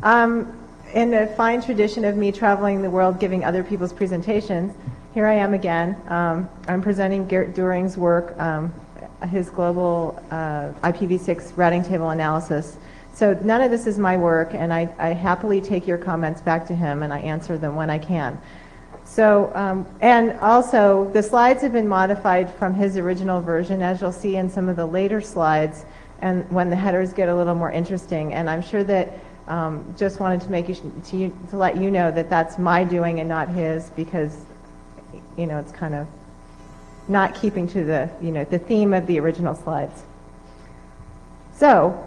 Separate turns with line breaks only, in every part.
In a fine tradition of me traveling the world giving other people's presentations, here I am again. I'm presenting Gert During's work, his global IPv6 routing table analysis. So none of this is my work, and I happily take your comments back to him, and I answer them when I can. So, and also, the slides have been modified from his original version, as you'll see in some of the later slides, and when the headers get a little more interesting. And I'm sure that just wanted to make to let you know that that's my doing and not his, because it's kind of not keeping to the the theme of the original slides. So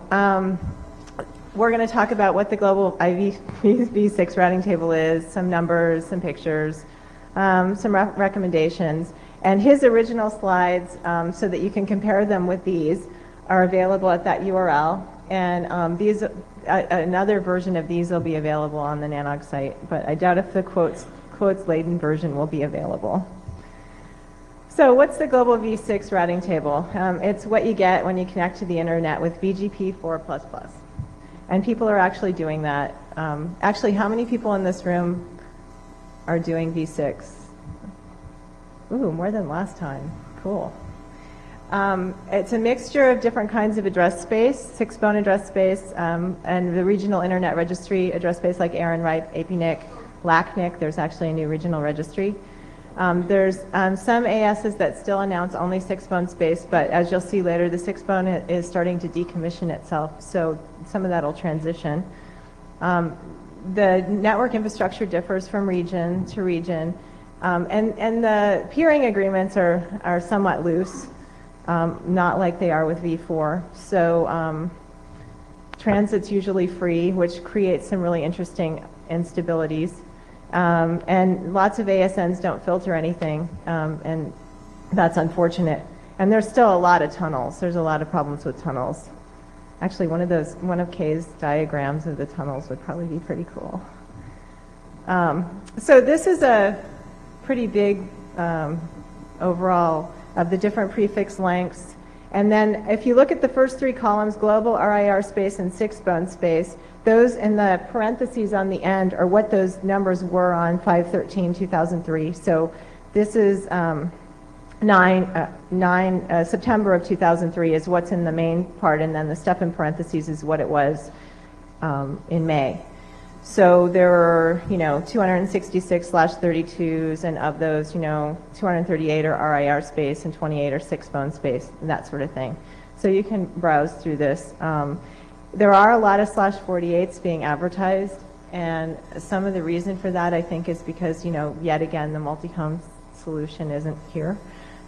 we're going to talk about what the global IPv6 routing table is, some numbers, some pictures, some recommendations, and his original slides, so that you can compare them with these, are available at that URL. And these, another version of these will be available on the NANOG site, but I doubt if the quotes-laden version will be available. So what's the global v6 routing table? It's what you get when you connect to the internet with BGP 4++. And people are actually doing that. Actually, how many people in this room are doing v6? Ooh, more than last time. Cool. It's a mixture of different kinds of address space, 6-bone address space, and the regional internet registry address space like ARIN, RIPE, APNIC, LACNIC. There's actually a new regional registry. There's some ASs that still announce only 6-bone space, but as you'll see later, the 6-bone is starting to decommission itself, so some of that will transition. The network infrastructure differs from region to region, and the peering agreements are somewhat loose, not like they are with v4. So transit's usually free, which creates some really interesting instabilities. And lots of ASNs don't filter anything, and that's unfortunate. And there's still a lot of tunnels. There's a lot of problems with tunnels. Actually, one of Kay's diagrams of the tunnels would probably be pretty cool. So this is a pretty big overall of the different prefix lengths. And then if you look at the first three columns, global, RIR space, and 6-bone space, those in the parentheses on the end are what those numbers were on 5/13/2003. So this is September of 2003 is what's in the main part, and then the stuff in parentheses is what it was in May. So there were 266/32s, and of those 238 are RIR space and 28 are 6-bone space, and that sort of thing. So you can browse through this. There are a lot of /48s being advertised, and some of the reason for that, I think, is because, yet again, the multi-home solution isn't here.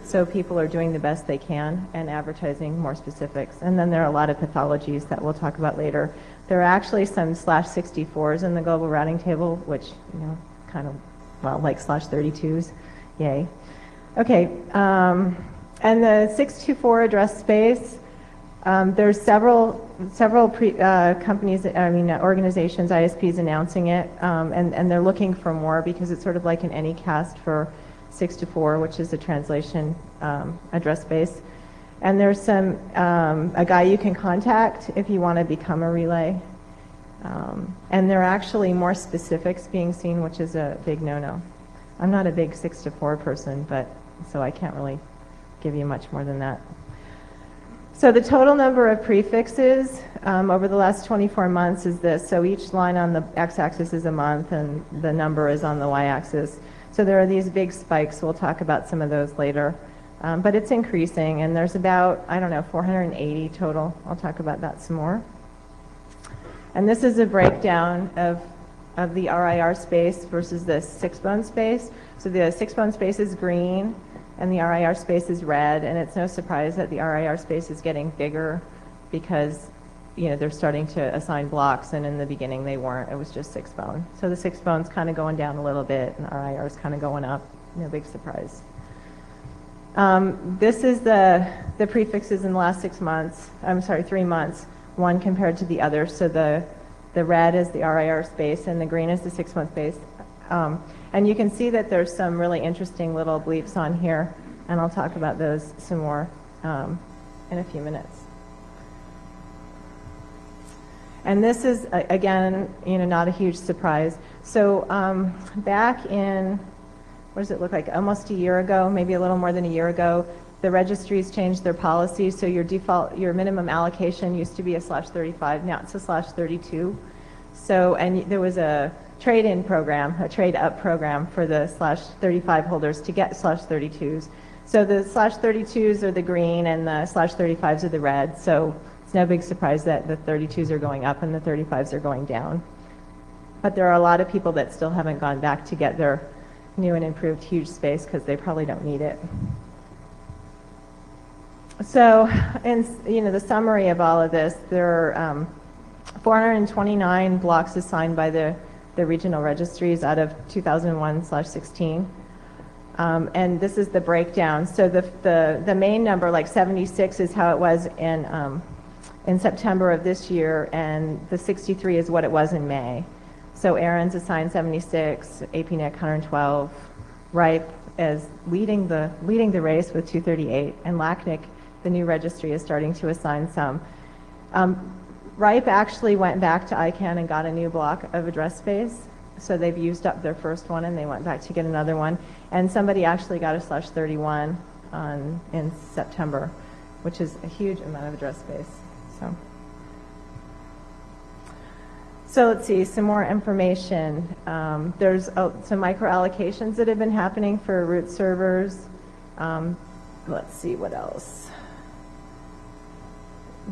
So people are doing the best they can and advertising more specifics. And then there are a lot of pathologies that we'll talk about later. There are actually some /64s in the global routing table, which, kind of, well, like /32s. Yay. Okay. And the 624 address space, there's several companies, organizations, ISPs announcing it, and they're looking for more because it's sort of like an Anycast for 6-4, which is a translation address space. And there's a guy you can contact if you want to become a relay. And there are actually more specifics being seen, which is a big no-no. I'm not a big 6-4 person, so I can't really give you much more than that. So the total number of prefixes over the last 24 months is this. So each line on the x-axis is a month, and the number is on the y-axis. So there are these big spikes. We'll talk about some of those later. But it's increasing, and there's about, 480 total. I'll talk about that some more. And this is a breakdown of the RIR space versus the 6-bone space. So the 6-bone space is green, and the RIR space is red, and it's no surprise that the RIR space is getting bigger because they're starting to assign blocks, and in the beginning they weren't. It was just 6-bone. So the 6-bone's kind of going down a little bit, and RIR is kind of going up. No big surprise. This is the prefixes in the last 3 months, one compared to the other. So the red is the RIR space, and the green is the 6-bone space. And you can see that there's some really interesting little bleeps on here, and I'll talk about those some more in a few minutes. And this is, again, not a huge surprise. So back in, what does it look like, almost a year ago, maybe a little more than a year ago, the registries changed their policy. So your minimum allocation used to be a /35, now it's a /32. So, and there was a trade-in program, a trade-up program for the /35 holders to get /32s. So the /32s are the green and the /35s are the red. So it's no big surprise that the 32s are going up and the 35s are going down. But there are a lot of people that still haven't gone back to get their new and improved huge space because they probably don't need it. So, and the summary of all of this, there are 429 blocks assigned by the regional registries out of 2001/16. And this is the breakdown. So the main number, like 76, is how it was in September of this year, and the 63 is what it was in May. So Aaron's assigned 76, APNIC 112, RIPE is leading the race with 238, and LACNIC, the new registry, is starting to assign some. RIPE actually went back to ICANN and got a new block of address space. So they've used up their first one and they went back to get another one. And somebody actually got a /31 in September, which is a huge amount of address space. So let's see, some more information. There's some micro allocations that have been happening for root servers. Let's see what else.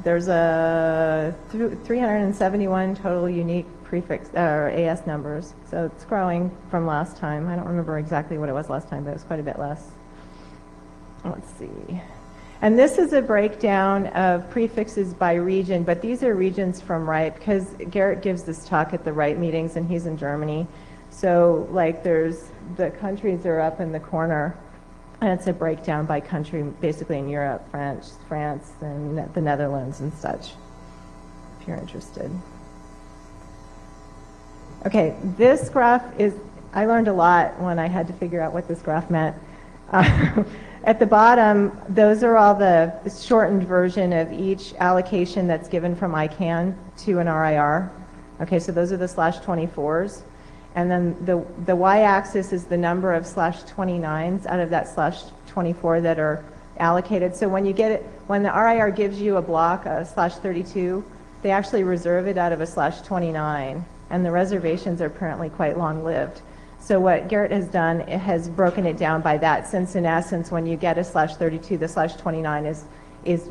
There's a 371 total unique prefix or AS numbers, so it's growing from last time. I don't remember exactly what it was last time, but it was quite a bit less. Let's see. And this is a breakdown of prefixes by region, but these are regions from RIPE, because Garrett gives this talk at the RIPE meetings and he's in Germany. So like the countries are up in the corner, and it's a breakdown by country, basically in Europe, France, and the Netherlands and such, if you're interested. Okay, this graph is, I learned a lot when I had to figure out what this graph meant. At the bottom, those are all the shortened version of each allocation that's given from ICANN to an RIR. Okay, so those are the /24s. And then the y-axis is the number of /29s out of that /24 that are allocated. So when you get it, when the RIR gives you a block, a /32, they actually reserve it out of a /29, and the reservations are apparently quite long-lived. So what Garrett has done, it has broken it down by that, since in essence when you get a /32, the /29 is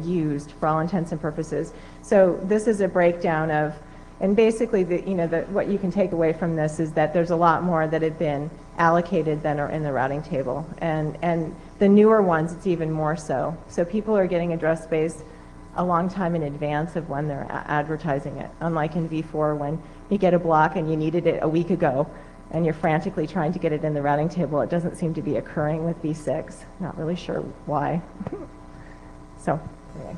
used for all intents and purposes. So this is a breakdown of, and basically what you can take away from this is that there's a lot more that have been allocated than are in the routing table, and the newer ones it's even more so. So people are getting address space a long time in advance of when they're advertising it, unlike in v4 when you get a block and you needed it a week ago and you're frantically trying to get it in the routing table. It doesn't seem to be occurring with v6. Not really sure why. So anyway.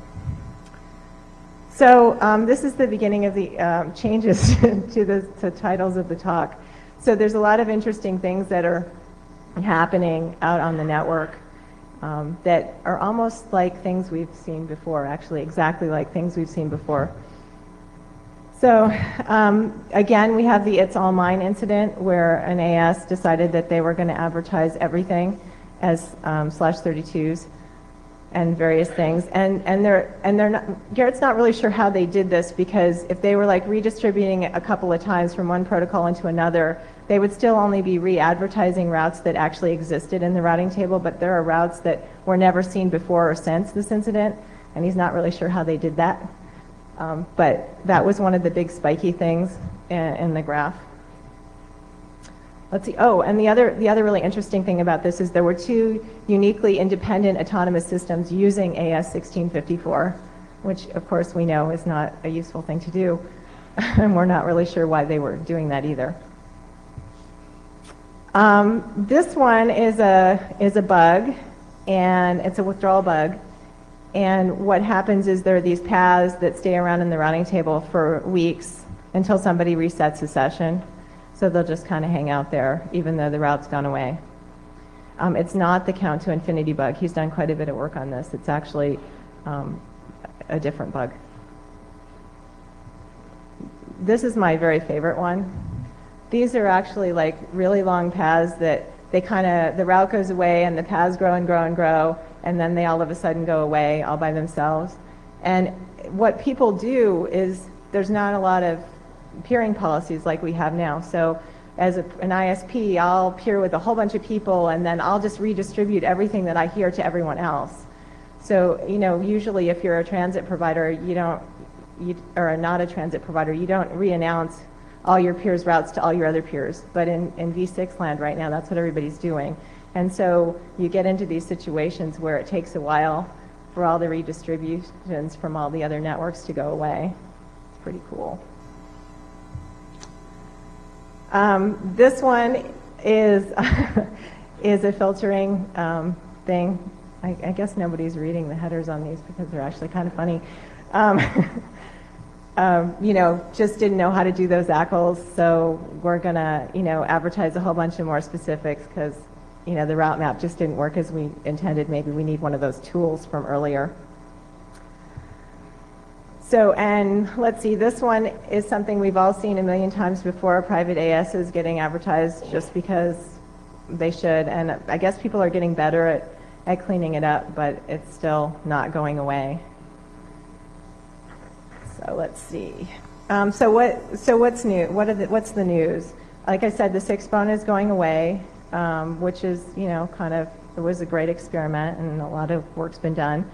So this is the beginning of the changes to the titles of the talk. So there's a lot of interesting things that are happening out on the network that are almost like things we've seen before, actually exactly like things we've seen before. So again, we have the It's All Mine incident where an AS decided that they were going to advertise everything as /32s and various things, and they're not, Garrett's not really sure how they did this, because if they were like redistributing it a couple of times from one protocol into another, they would still only be re-advertising routes that actually existed in the routing table, but there are routes that were never seen before or since this incident, and he's not really sure how they did that. But that was one of the big spiky things in the graph. Let's see. Oh, and the other really interesting thing about this is there were two uniquely independent autonomous systems using AS1654, which of course we know is not a useful thing to do, and we're not really sure why they were doing that either. This one is a bug, and it's a withdrawal bug. And what happens is there are these paths that stay around in the routing table for weeks until somebody resets a session. So they'll just kind of hang out there even though the route's gone away. It's not the count to infinity bug. He's done quite a bit of work on this. It's actually a different bug. This is my very favorite one. These are actually like really long paths that the route goes away and the paths grow and grow and grow, and then they all of a sudden go away all by themselves. And what people do is there's not a lot of peering policies like we have now. So as an ISP, I'll peer with a whole bunch of people, and then I'll just redistribute everything that I hear to everyone else. So, usually if you're a transit provider, or not a transit provider, you don't re-announce all your peers' routes to all your other peers. But in V6 land right now, that's what everybody's doing. And so you get into these situations where it takes a while for all the redistributions from all the other networks to go away. It's pretty cool. This one is is a filtering thing. I guess nobody's reading the headers on these because they're actually kind of funny. Just didn't know how to do those ACLs, so we're gonna, advertise a whole bunch of more specifics because, the route map just didn't work as we intended. Maybe we need one of those tools from earlier. So, and let's see, this one is something we've all seen a million times before, private ASs getting advertised just because they should, and I guess people are getting better at cleaning it up, but it's still not going away. So let's see. So what's new? What's the news? Like I said, the 6-bone is going away, which is, it was a great experiment and a lot of work's been done.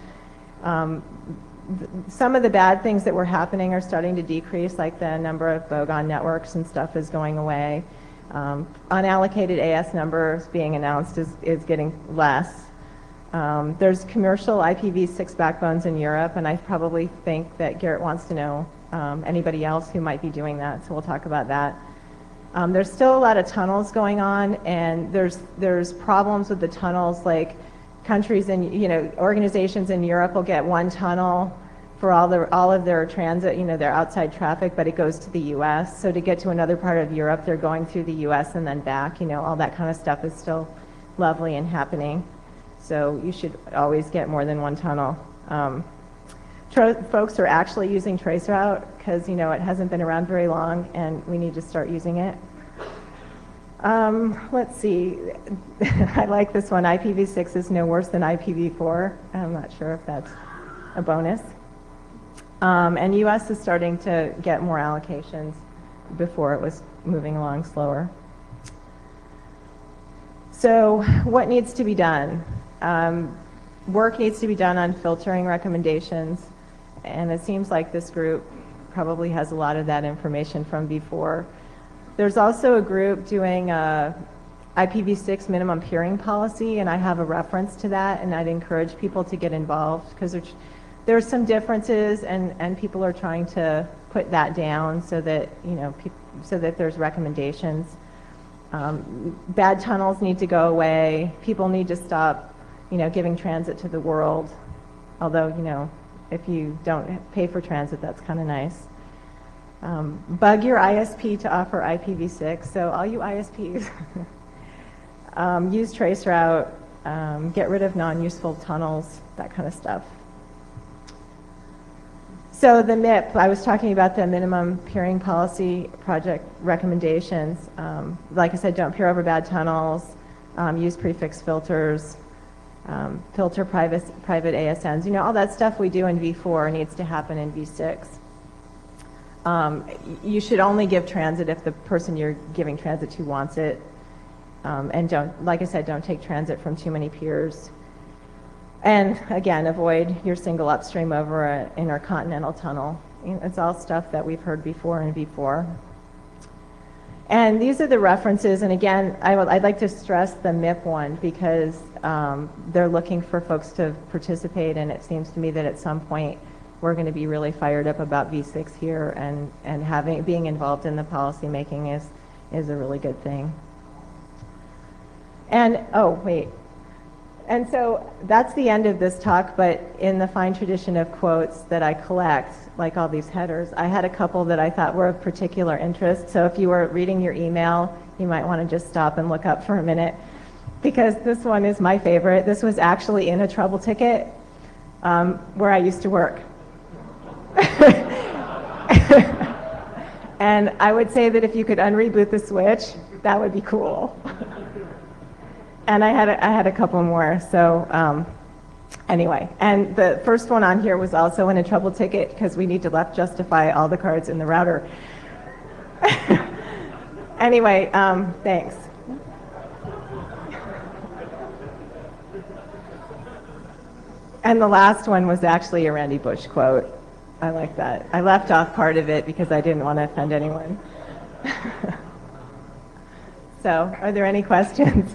Some of the bad things that were happening are starting to decrease, like the number of bogon networks and stuff is going away. Unallocated AS numbers being announced is getting less. There's commercial IPv6 backbones in Europe, and I probably think that Garrett wants to know anybody else who might be doing that, so we'll talk about that. There's still a lot of tunnels going on, and there's problems with the tunnels, like countries and organizations in Europe will get one tunnel for all of their transit, their outside traffic, but it goes to the U.S. So to get to another part of Europe, they're going through the U.S. and then back. All that kind of stuff is still lovely and happening. So you should always get more than one tunnel. Folks are actually using traceroute because it hasn't been around very long, and we need to start using it. Let's see. I like this one. IPv6 is no worse than IPv4. I'm not sure if that's a bonus. And US is starting to get more allocations. Before it was moving along slower. So what needs to be done? Work needs to be done on filtering recommendations, and it seems like this group probably has a lot of that information from before. There's also a group doing a IPv6 minimum peering policy, and I have a reference to that, and I'd encourage people to get involved because there's some differences, and people are trying to put that down so that so that there's recommendations. Bad tunnels need to go away. People need to stop giving transit to the world, although if you don't pay for transit, that's kind of nice. Bug your ISP to offer IPv6. So all you ISPs, use traceroute, get rid of non-useful tunnels, that kind of stuff. So the MIP, I was talking about the minimum peering policy project recommendations. Like I said, don't peer over bad tunnels, use prefix filters, filter private ASNs. All that stuff we do in V4 needs to happen in V6. You should only give transit if the person you're giving transit to wants it. And don't, like I said, don't take transit from too many peers. And again, avoid your single upstream over an intercontinental tunnel. It's all stuff that we've heard before in V4. And these are the references, and again, I'd like to stress the MIP one because they're looking for folks to participate, and it seems to me that at some point we're going to be really fired up about V6 here, and being involved in the policy making is a really good thing. And and so that's the end of this talk, but in the fine tradition of quotes that I collect, like all these headers, I had a couple that I thought were of particular interest. So if you were reading your email, you might want to just stop and look up for a minute, because this one is my favorite. This was actually in a trouble ticket where I used to work. And I would say that if you could unreboot the switch, that would be cool. And I had a couple more. So anyway, and the first one on here was also in a trouble ticket because we need to left justify all the cards in the router. Anyway, thanks. And the last one was actually a Randy Bush quote. I like that. I left off part of it because I didn't want to offend anyone. So, are there any questions?